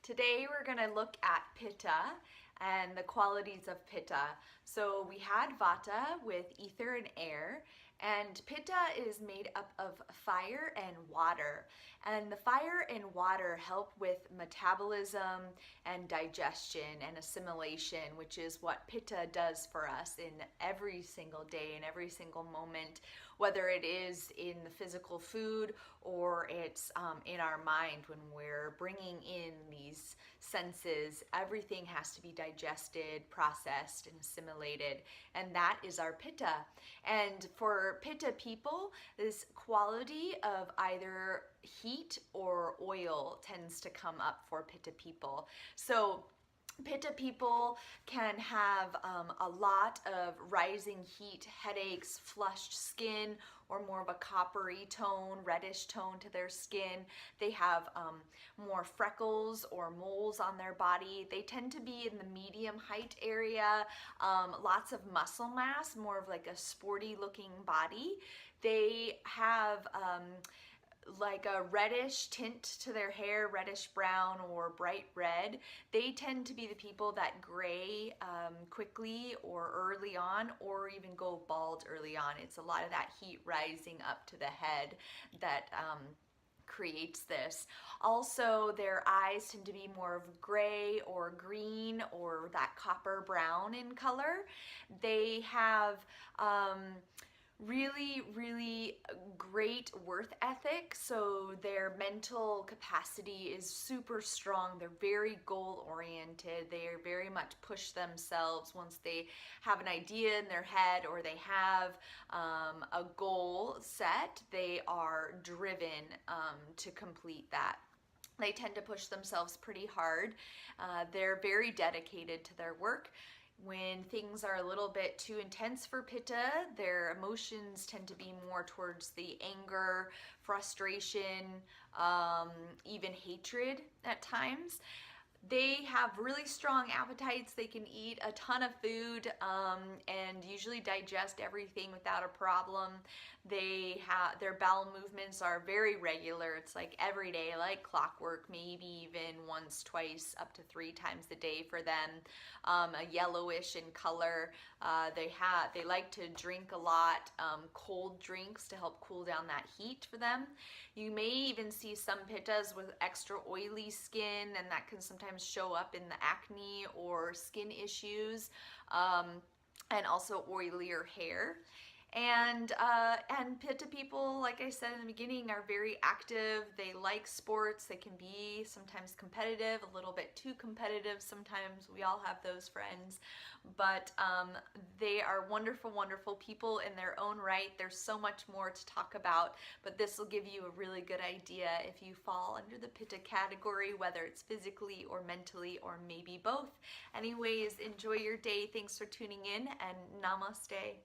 Today we're going to look at Pitta and the qualities of Pitta. So we had Vata with ether and air, and Pitta is made up of fire and water. And the fire and water help with metabolism and digestion and assimilation, which is what Pitta does for us in every single day, in every single moment, whether it is in the physical food or it's in our mind when we're bringing in these senses. Everything has to be digested, processed, and assimilated, and that is our Pitta. And for Pitta people, this quality of either heat or oil tends to come up for Pitta people. So Pitta people can have a lot of rising heat, headaches, flushed skin, or more of a coppery tone, reddish tone to their skin. They have more freckles or moles on their body. They tend to be in the medium height area, lots of muscle mass, more of like a sporty looking body. They have like a reddish tint to their hair, reddish brown or bright red. They tend to be the people that gray quickly or early on, or even go bald early on. It's a lot of that heat rising up to the head that creates this. Also, their eyes tend to be more of gray or green or that copper brown in color. They have really great worth ethic, so their mental capacity is super strong. They're very goal oriented. They are very much push themselves once they have an idea in their head or they have a goal set. They are driven to complete that. They tend to push themselves pretty hard. They're very dedicated to their work. When things are a little bit too intense for Pitta, their emotions tend to be more towards the anger, frustration, even hatred at times. They have really strong appetites. They can eat a ton of food and usually digest everything without a problem. Their bowel movements are very regular. It's like every day, like clockwork, maybe even once, twice, up to 3 times a day for them. A yellowish in color. They like to drink a lot, cold drinks to help cool down that heat for them. You may even see some Pittas with extra oily skin, and that can sometimes show up in the acne or skin issues, and also oilier hair. And Pitta people, like I said in the beginning, are very active. They like sports. They can be sometimes competitive, a little bit too competitive sometimes. We all have those friends. But they are wonderful people in their own right. There's so much more to talk about, but this will give you a really good idea if you fall under the Pitta category, whether it's physically or mentally or maybe both. Anyways, enjoy your day. Thanks for tuning in, and namaste.